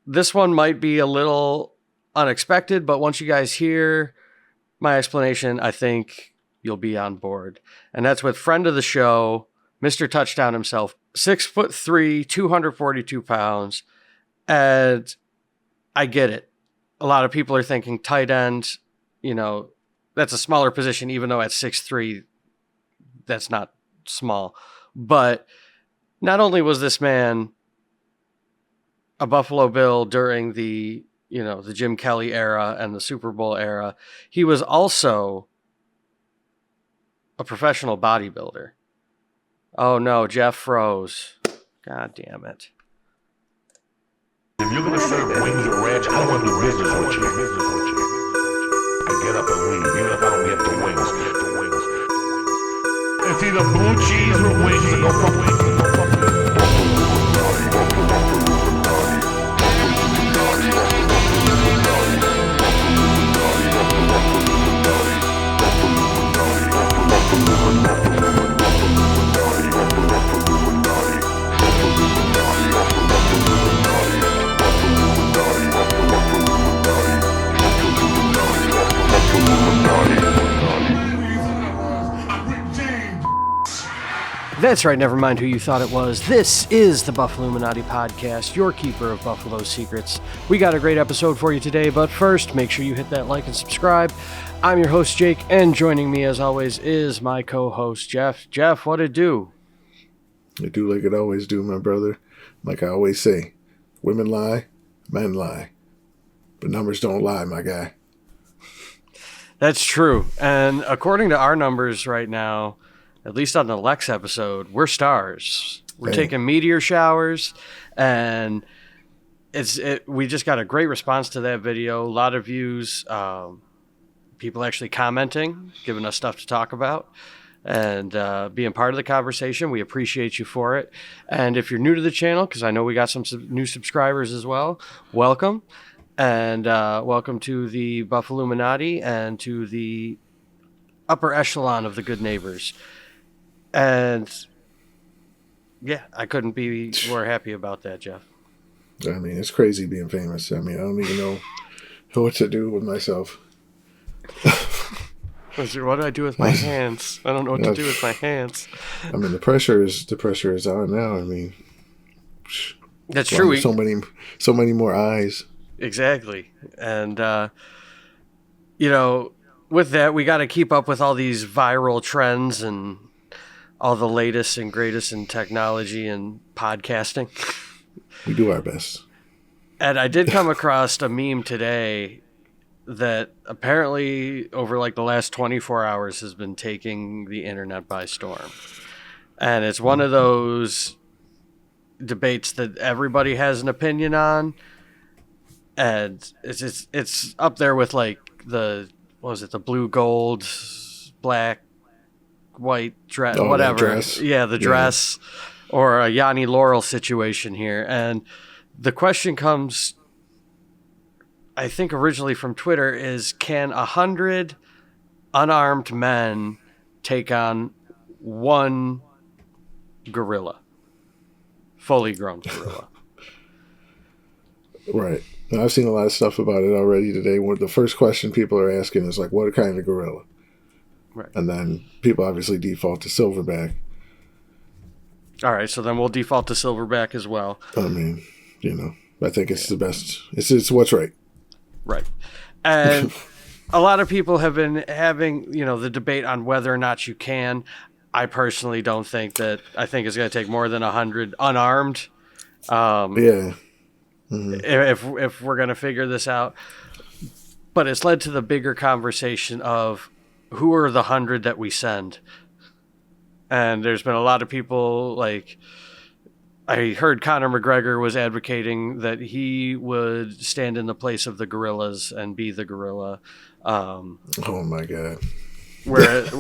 this one might be a little unexpected, but once you guys hear my explanation, I think you'll be on board. And that's with friend of the show, Mr. Touchdown himself, 6'3", 242 pounds. And I get it. A lot of people are thinking tight end, that's a smaller position, even though at 6'3", that's not small. But not only was this man a Buffalo Bill during the Jim Kelly era and the Super Bowl era, he was also a professional bodybuilder. Oh no, Jeff froze. God damn it. If you're gonna serve wings or ranch, I don't want to do business with you. I get up and leave, even if I don't get the wings. It's either blue cheese or wings, and go fuck wings. That's right, never mind who you thought it was. This is the Buffalluminati Podcast, your keeper of Buffalo secrets. We got a great episode for you today, but first, make sure you hit that like and subscribe. I'm your host, Jake, and joining me, as always, is my co-host, Jeff. Jeff, what'd it do? It do like it always do, my brother. Like I always say, women lie, men lie. But numbers don't lie, my guy. That's true. And according to our numbers right now, at least on the Lex episode, we're stars. We're taking meteor showers, and we just got a great response to that video. A lot of views, people actually commenting, giving us stuff to talk about, and being part of the conversation. We appreciate you for it. And if you're new to the channel, because I know we got some new subscribers as well, welcome. And welcome to the Buffalluminati and to the upper echelon of the good neighbors. And yeah, I couldn't be more happy about that, Jeff. I mean, it's crazy being famous. I mean, I don't even know what to do with myself. What do I do with my hands? I don't know what to do with my hands. I mean, the pressure is on now. I mean, that's true. So many more eyes. Exactly. And, with that, we got to keep up with all these viral trends and all the latest and greatest in technology and podcasting. We do our best. And I did come across a meme today that apparently over like the last 24 hours has been taking the internet by storm. And it's one of those debates that everybody has an opinion on. And it's up there with like the blue, gold, black, white dress, whatever. Dress. Yeah, the dress, or a Yanni Laurel situation here. And the question comes, I think originally from Twitter, is can 100 unarmed men take on one gorilla? Fully grown gorilla. Right. And I've seen a lot of stuff about it already today. The first question people are asking is like, what kind of gorilla? Right. And then people obviously default to silverback. All right, so then we'll default to silverback as well. I mean, I think it's the best. It's what's right. Right. And a lot of people have been having, the debate on whether or not you can. I personally don't think that. I think it's going to take more than 100 unarmed. Yeah. Mm-hmm. If we're going to figure this out. But it's led to the bigger conversation of who are the 100 that we send. And there's been a lot of people, like, I heard Conor McGregor was advocating that he would stand in the place of the gorillas and be the gorilla. Oh my God. Whereas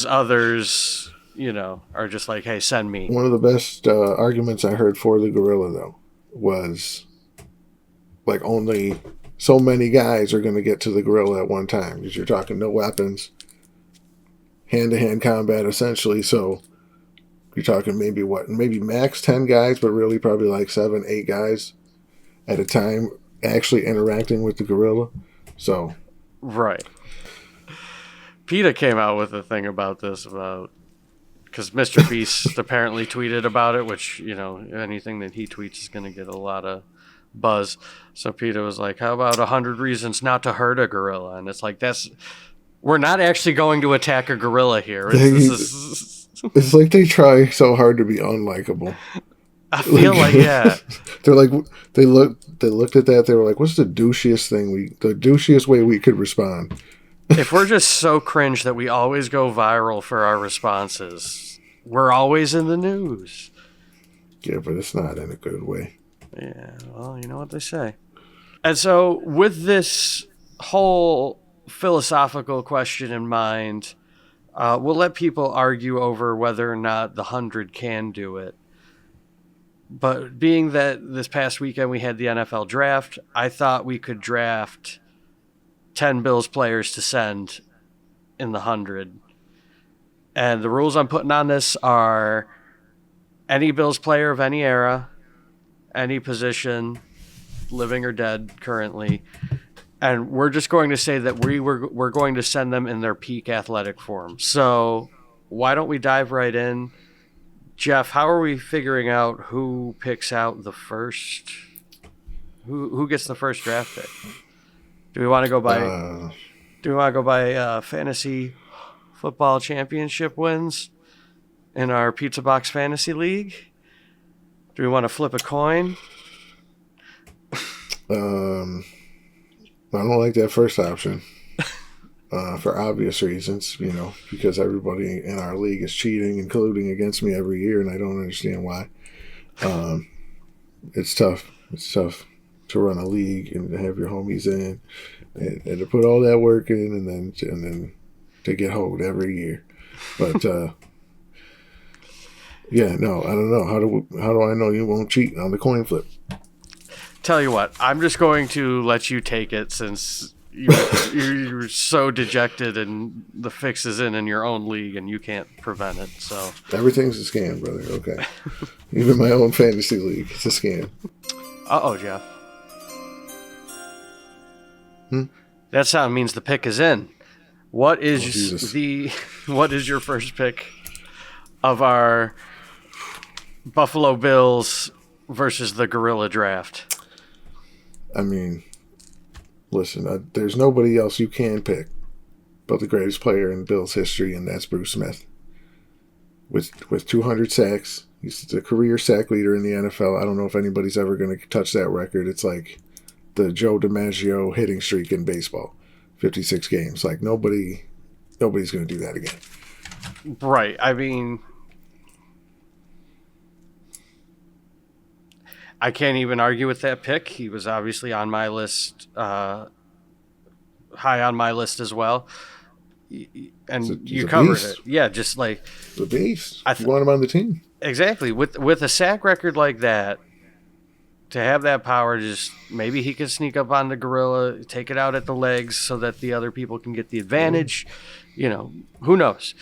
others, are just like, hey, send me. One of the best arguments I heard for the gorilla, though, was like only so many guys are going to get to the gorilla at one time, because you're talking no weapons, hand-to-hand combat essentially. So you're talking maybe max 10 guys, but really probably like 7, 8 guys at a time actually interacting with the gorilla. So, right. PETA came out with a thing about this, because Mr. Beast apparently tweeted about it, which, anything that he tweets is going to get a lot of buzz. So PETA was like, how about 100 reasons not to hurt a gorilla? And it's like, we're not actually going to attack a gorilla here. It's like they try so hard to be unlikable. I feel like yeah. They're like, they looked at that, they were like, what's the douchiest way we could respond? If we're just so cringe that we always go viral for our responses, we're always in the news. Yeah, but it's not in a good way. Yeah, well, you know what they say. And so with this whole philosophical question in mind, we'll let people argue over whether or not the 100 can do it. But being that this past weekend we had the NFL draft, I thought we could draft 10 Bills players to send in the 100. And the rules I'm putting on this are any Bills player of any era, any position, living or dead currently. And we're just going to say that we're going to send them in their peak athletic form. So why don't we dive right in? Jeff, how are we figuring out who picks out the first? Who gets the first draft pick? Do we want to go by fantasy football championship wins in our Pizza Box Fantasy League? Do we want to flip a coin? I don't like that first option for obvious reasons, because everybody in our league is cheating and colluding against me every year, and I don't understand why. It's tough. It's tough to run a league and to have your homies in and to put all that work in and then to get hoed every year. But yeah, no, I don't know. How do I know you won't cheat on the coin flip? Tell you what, I'm just going to let you take it since you're so dejected and the fix is in your own league and you can't prevent it. So everything's a scam, brother. Okay, even my own fantasy league, it's a scam. Uh-oh, Jeff. That sound means the pick is in. What is what is your first pick of our Buffalo Bills versus the Gorilla draft? I mean, listen, there's nobody else you can pick but the greatest player in Bills history, and that's Bruce Smith. With 200 sacks, he's the career sack leader in the NFL. I don't know if anybody's ever going to touch that record. It's like the Joe DiMaggio hitting streak in baseball, 56 games. Like nobody's going to do that again. Right. I mean, I can't even argue with that pick. He was obviously on my list, high on my list as well. And you covered it. Yeah, just like the beast. You want him on the team. Exactly. With a sack record like that, to have that power, just maybe he can sneak up on the gorilla, take it out at the legs so that the other people can get the advantage. Who knows?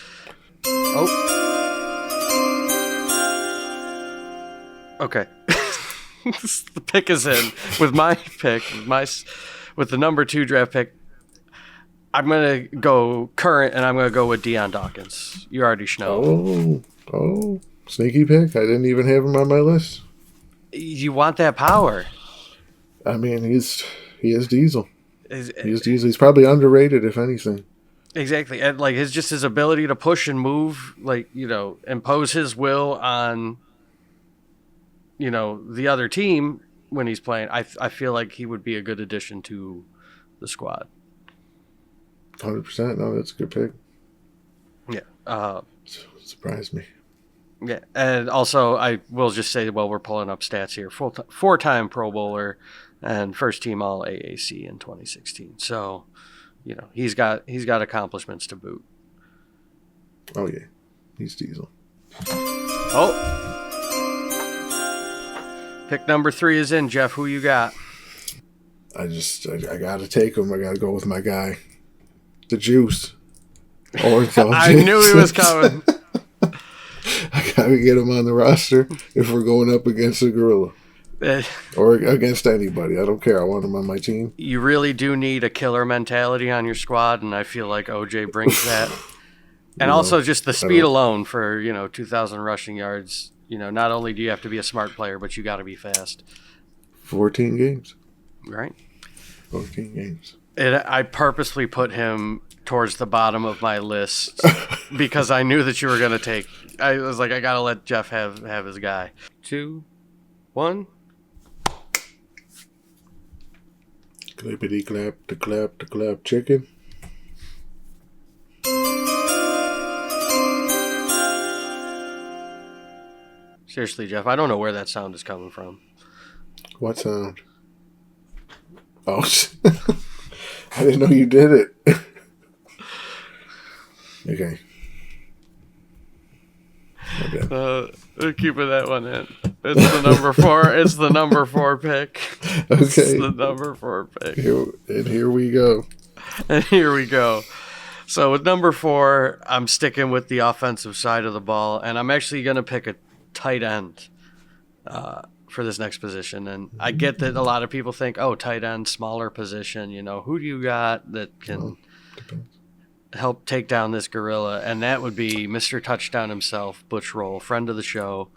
Oh. Okay. The pick is in. With my pick, with the number 2 draft pick, I'm going to go current, and I'm going to go with Deion Dawkins. You already know. Oh, sneaky pick. I didn't even have him on my list. You want that power. I mean, he is Diesel. He's Diesel. He's probably underrated, if anything. Exactly. And like his ability to push and move, impose his will on, the other team when he's playing. I feel like he would be a good addition to the squad. 100%. No, that's a good pick. Yeah. Surprised me. Yeah, and also I will just say, we're pulling up stats here. 4-time Pro Bowler and first team All AAC in 2016. So, he's got accomplishments to boot. Oh yeah, he's Diesel. Oh, pick number 3 is in. Jeff, who you got? I got to take him. I got to go with my guy, the Juice. I knew he was coming. I gotta get him on the roster if we're going up against the gorilla. Or against anybody. I don't care. I want him on my team. You really do need a killer mentality on your squad, and I feel like OJ brings that. And also just the speed alone for, 2,000 rushing yards. Not only do you have to be a smart player, but you got to be fast. 14 games. Right. 14 games. And I purposely put him towards the bottom of my list because I knew that you were going to take. I was like, I got to let Jeff have his guy. 2, 1. Clappity clap, the clap, chicken. Seriously, Jeff, I don't know where that sound is coming from. What sound? Oh, I didn't know you did it. Okay. We're keeping that one in. It's the number 4. It's the number 4 pick. Okay. It's the number 4 pick. Here we go. And here we go. So with number 4, I'm sticking with the offensive side of the ball, and I'm actually going to pick a tight end for this next position. And I get that a lot of people think, oh, tight end, smaller position. Who do you got that can help take down this gorilla? And that would be Mr. Touchdown himself, Butch Roll, friend of the show.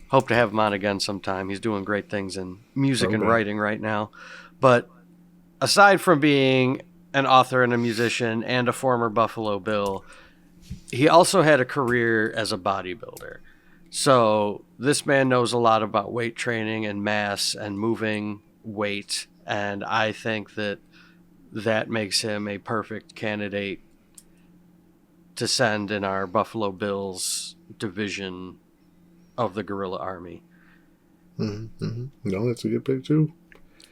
Hope to have him on again sometime. He's doing great things in music and writing right now. But aside from being an author and a musician and a former Buffalo Bill, he also had a career as a bodybuilder. So this man knows a lot about weight training and mass and moving weight. And I think that makes him a perfect candidate to send in our Buffalo Bills division of the Guerrilla Army. Mm-hmm. No, that's a good pick too.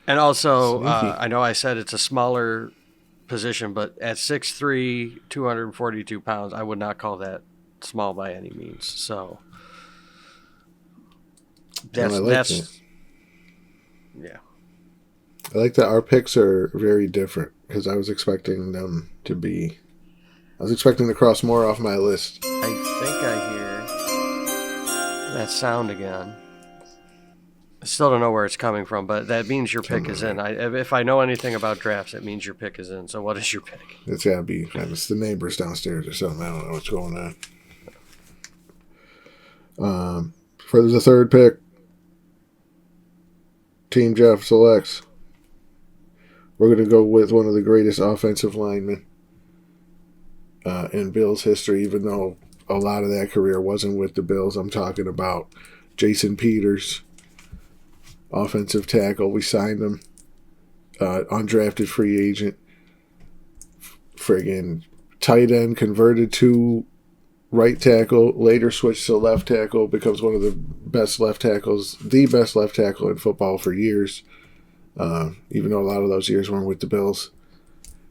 And also, I know I said it's a smaller position, but at 6'3", 242 pounds, I would not call that small by any means. So that's yeah. I like that our picks are very different because I was expecting them to be. I was expecting to cross more off my list. I think I hear that sound again. I still don't know where it's coming from, but that means your pick is in. If I know anything about drafts, it means your pick is in. So what is your pick? It's got to be. It's the neighbors downstairs or something. I don't know what's going on. For the third pick, Team Jeff selects. We're going to go with one of the greatest offensive linemen in Bills history, even though a lot of that career wasn't with the Bills. I'm talking about Jason Peters, offensive tackle. We signed him, undrafted free agent. Friggin' tight end, converted to right tackle, later switched to left tackle, becomes one of the best left tackles, the best left tackle in football for years, even though a lot of those years weren't with the Bills.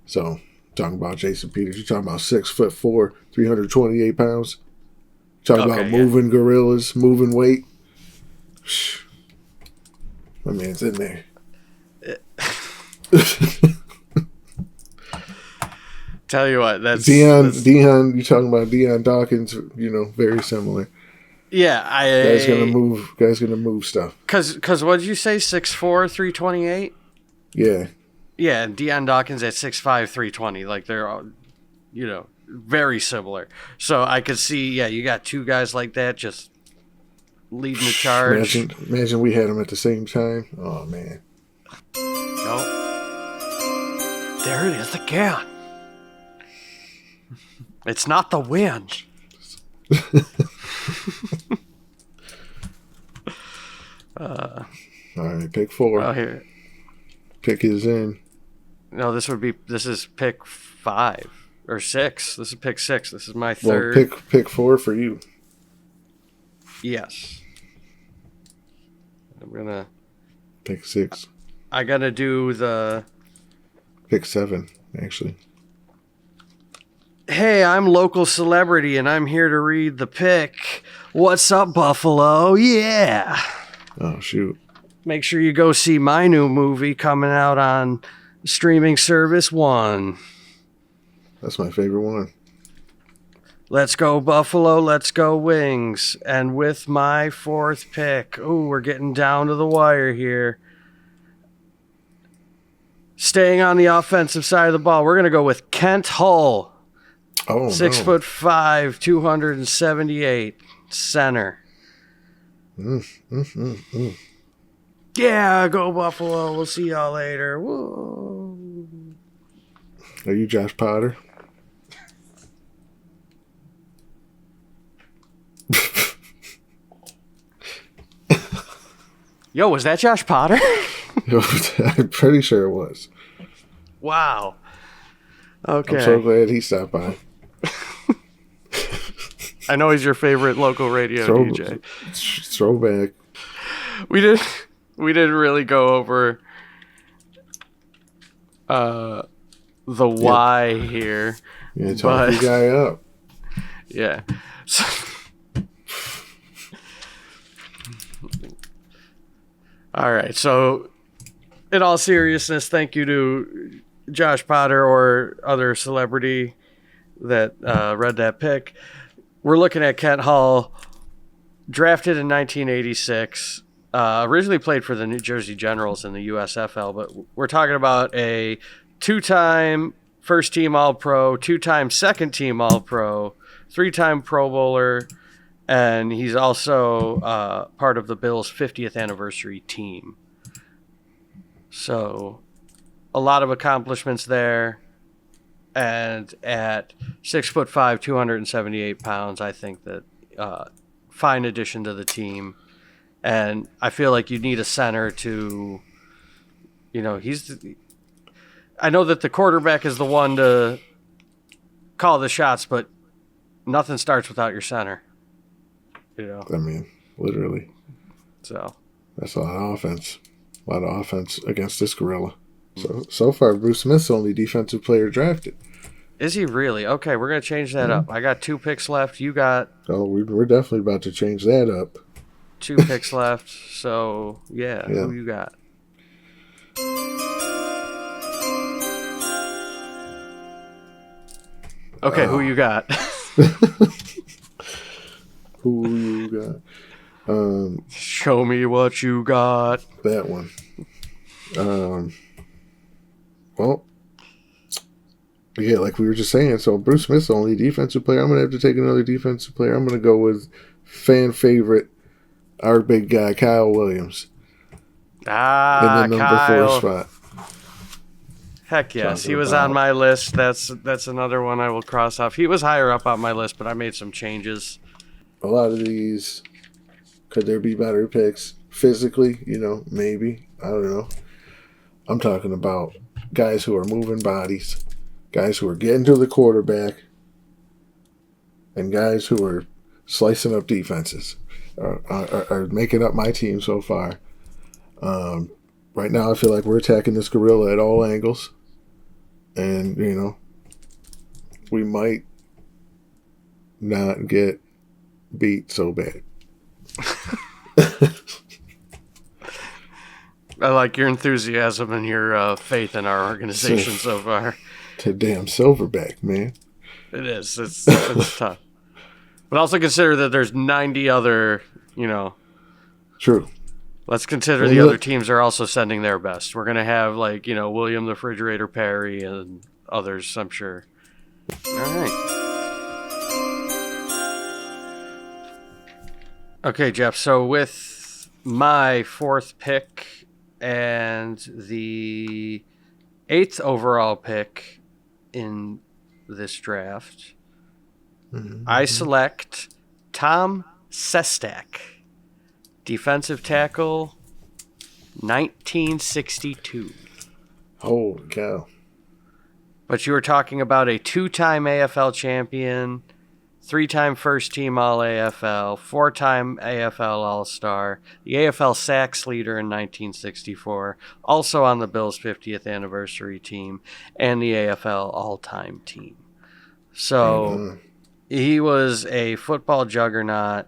So, talking about Jason Peters, you're talking about 6'4", 328 pounds. Talking about moving gorillas, moving weight. My man's in there. Tell you what, that's Deion. You're talking about Deion Dawkins. Very similar. Yeah, Guy's gonna move stuff. Cause what did you say? 6'4", 328. Yeah. Yeah, and Deion Dawkins at 6'5", 320. Like they're all, very similar. So I could see, you got two guys like that just leading the charge. Imagine we had them at the same time. Oh man. Nope. There it is again. It's not the wind. All right, pick 4. Oh, here. Pick is in. No, this is pick 5 or 6. This is pick 6. This is my third. Well, pick 4 for you. Yes. I'm gonna pick 6. I gotta do the pick 7, actually. Hey, I'm local celebrity and I'm here to read the pick. What's up, Buffalo? Yeah. Oh, shoot. Make sure you go see my new movie coming out on streaming service 1. That's my favorite one. Let's go Buffalo, let's go Wings. And with my fourth pick, we're getting down to the wire here. Staying on the offensive side of the ball, we're going to go with Kent Hull. 6'5", 278, center. Yeah, go Buffalo. We'll see y'all later. Whoa. Are you Josh Potter? Yo, was that Josh Potter? I'm pretty sure it was. Wow. Okay. I'm so glad he stopped by. I know he's your favorite local radio DJ. Throwback. We didn't really go over the why here. Yeah, talk the guy up. Yeah. So, all right. So, in all seriousness, thank you to Josh Potter or other celebrity that read that pick. We're looking at Kent Hull, drafted in 1986. Originally played for the New Jersey Generals in the USFL, but we're talking about a 2-time first-team All-Pro, 2-time second-team All-Pro, 3-time Pro Bowler, and he's also part of the Bills' 50th anniversary team. So, a lot of accomplishments there. And at 6'5", 278 pounds, I think that fine addition to the team. And I feel like you need a center to, I know that the quarterback is the one to call the shots, but nothing starts without your center. I mean, literally. So that's a lot of offense. A lot of offense against this gorilla. So far, Bruce Smith's the only defensive player drafted. Is he really? Okay, we're going to change that up. I got 2 picks left. You got... Oh, we're definitely about to change that up. 2 picks left. So, yeah, who you got? Okay, who you got? Who you got? Show me what you got. That one. Well, yeah, like we were just saying, so Bruce Smith's the only defensive player. I'm going to have to take another defensive player. I'm going to go with fan favorite, our big guy, Kyle Williams. In the number 4 spot. Heck yes, he was on my list. That's another one I will cross off. He was higher up on my list, but I made some changes. A lot of these, could there be better picks? Physically, maybe. I don't know. I'm talking about guys who are moving bodies, guys who are getting to the quarterback, and guys who are slicing up defenses are making up my team so far. Right now, I feel like we're attacking this gorilla at all angles, and we might not get beat so bad. I like your enthusiasm and your faith in our organization so far. To damn Silverback, man. It is. It's tough. But also consider that there's 90 other, True. Let's consider the other teams are also sending their best. We're going to have, William the Refrigerator Perry and others, I'm sure. All right. Okay, Jeff. So with my 4th pick and the 8th overall pick in this draft, I select Tom Sestak, defensive tackle, 1962. Holy cow. But you were talking about a 2-time AFL champion, 3-time first-team All-AFL, 4-time AFL All-Star, the AFL sacks leader in 1964, also on the Bills' 50th anniversary team, and the AFL all-time team. So he was a football juggernaut.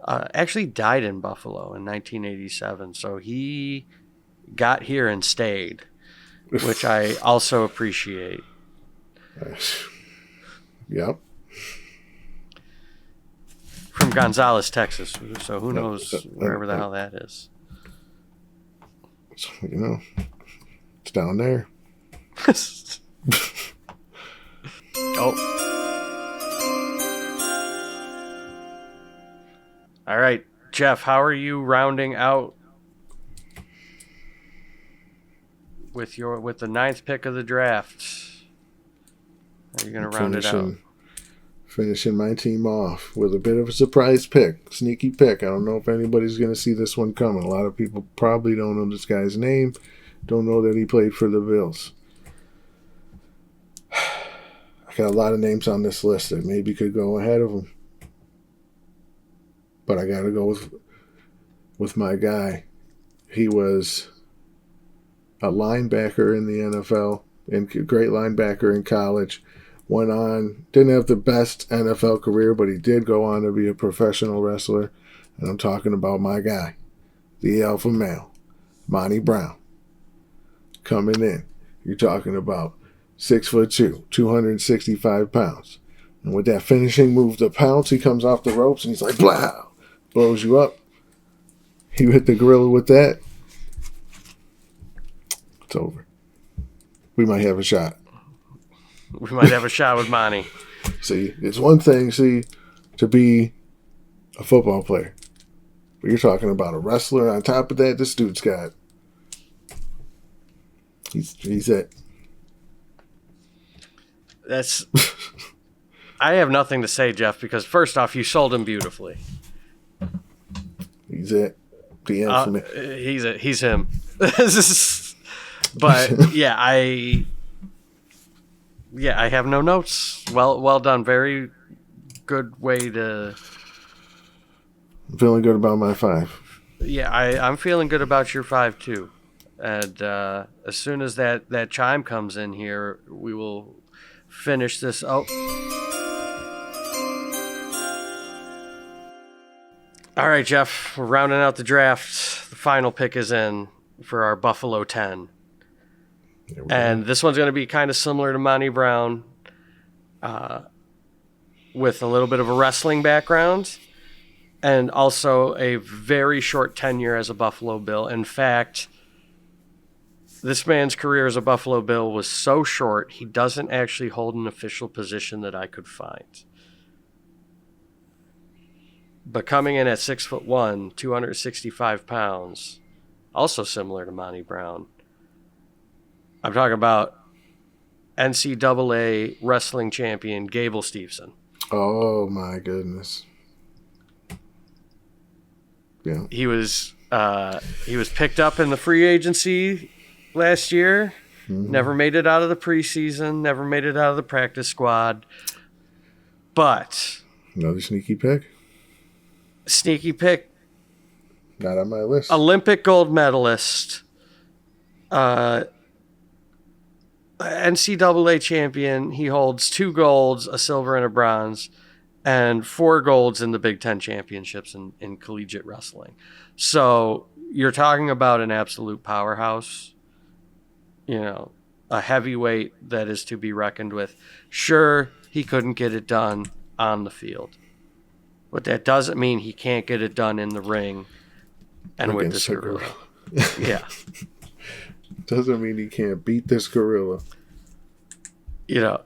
Actually died in Buffalo in 1987, so he got here and stayed, which I also appreciate. Yep. from Gonzales, Texas. So who knows wherever the hell that is. So, it's down there. Oh. All right, Jeff, how are you rounding out with the 9th pick of the draft? Are you going to round it out? Finishing my team off with a bit of a surprise pick, sneaky pick. I don't know if anybody's going to see this one coming. A lot of people probably don't know this guy's name, don't know that he played for the Bills. I got a lot of names on this list that maybe could go ahead of him. But I got to go with my guy. He was a linebacker in the NFL, and great linebacker in college. Went on, didn't have the best NFL career, but he did go on to be a professional wrestler. And I'm talking about my guy, the alpha male, Monty Brown. Coming in, you're talking about 6'2", 265 pounds. And with that finishing move, the pounce, he comes off the ropes and he's like, blah, blows you up. You hit the gorilla with that, it's over. We might have a shot. We might have a shot with Monty. See, it's one thing, to be a football player. But you're talking about a wrestler. On top of that, this dude's got... He's it. That's... I have nothing to say, Jeff, because first off, you sold him beautifully. He's it. The infamous. He's him. But yeah, I have no notes. Well done. Very good way to. I'm feeling good about my 5. Yeah, I'm feeling good about your 5 too. And as soon as that chime comes in here, we will finish this. Oh. All right, Jeff, we're rounding out the draft. The final pick is in for our Buffalo 10. And this one's going to be kind of similar to Monty Brown, with a little bit of a wrestling background and also a very short tenure as a Buffalo Bill. In fact, this man's career as a Buffalo Bill was so short, he doesn't actually hold an official position that I could find. But coming in at 6'1", 265 pounds, also similar to Monty Brown. I'm talking about NCAA wrestling champion Gable Steveson. Oh my goodness! Yeah, he was picked up in the free agency last year. Mm-hmm. Never made it out of the preseason. Never made it out of the practice squad. But another sneaky pick. Not on my list. Olympic gold medalist. NCAA champion. He holds 2 golds, a silver and a bronze, and 4 golds in the Big Ten championships in collegiate wrestling. So you're talking about an absolute powerhouse, a heavyweight that is to be reckoned with. Sure, he couldn't get it done on the field, but that doesn't mean he can't get it done in the ring and with this gorilla. Yeah. Doesn't mean he can't beat this gorilla. You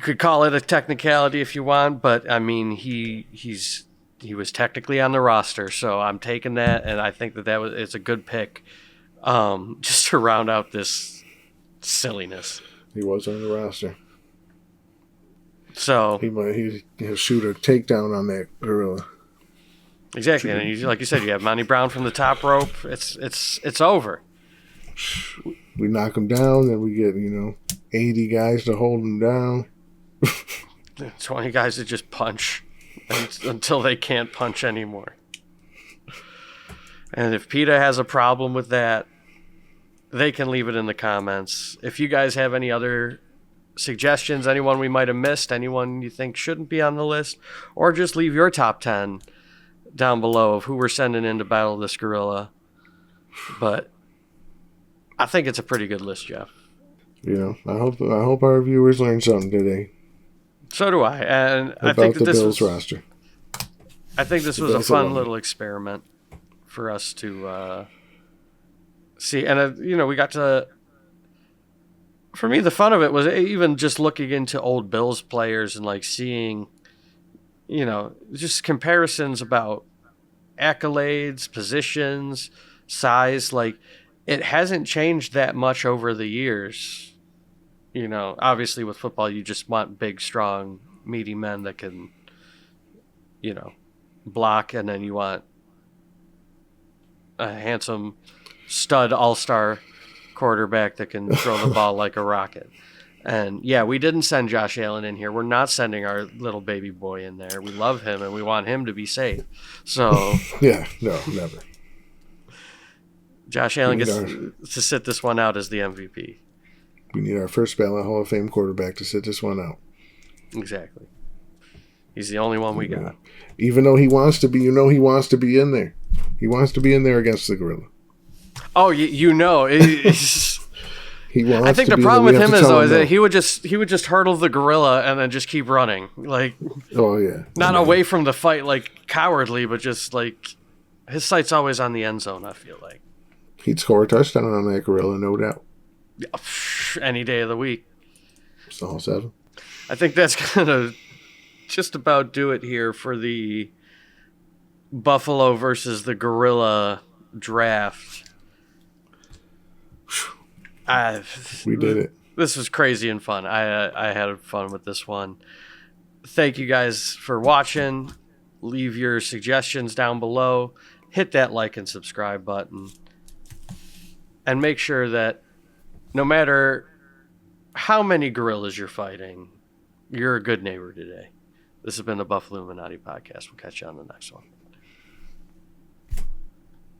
could call it a technicality if you want, but I mean, he was technically on the roster, so I'm taking that, and I think it's a good pick, just to round out this silliness. He was on the roster, so he'll shoot a takedown on that gorilla. Exactly, and like you said, you have Monty Brown from the top rope. It's over. We knock him down, then we get 80 guys to hold him down. 20 guys that just punch until they can't punch anymore. And if PETA has a problem with that, they can leave it in the comments. If you guys have any other suggestions, anyone we might have missed, anyone you think shouldn't be on the list, or just leave your top 10 down below of who we're sending in to battle this gorilla. But I think it's a pretty good list, Jeff. I hope our viewers learned something today. So do I, and about I think that the Bills roster. I think this was a fun little experiment for us to see. And, we got to... For me, the fun of it was even just looking into old Bills players and, like, seeing, just comparisons about accolades, positions, size. Like, it hasn't changed that much over the years. Obviously with football, you just want big, strong, meaty men that can, block, and then you want a handsome stud all-star quarterback that can throw the ball like a rocket. And yeah, we didn't send Josh Allen in here. We're not sending our little baby boy in there. We love him and we want him to be safe. So yeah, no, never. Josh Allen gets to sit this one out as the MVP. We need our first ballot Hall of Fame quarterback to sit this one out. Exactly. He's the only one we got. Even though he wants to be, he wants to be in there. He wants to be in there against the gorilla. Oh, he wants. I think the problem with him is that he would just hurdle the gorilla and then just keep running, like. Oh yeah. Not away from the fight, like cowardly, but just like his sight's always on the end zone. I feel like he'd score a touchdown on that gorilla, no doubt. Any day of the week. It's all 7. I think that's gonna just about do it here for the Buffalo versus the gorilla draft. We did it. This was crazy and fun. I had fun with this one. Thank you guys for watching. Leave your suggestions down below. Hit that like and subscribe button. And make sure that no matter how many gorillas you're fighting, you're a good neighbor today. This has been the Buffalluminati Podcast. We'll catch you on the next one.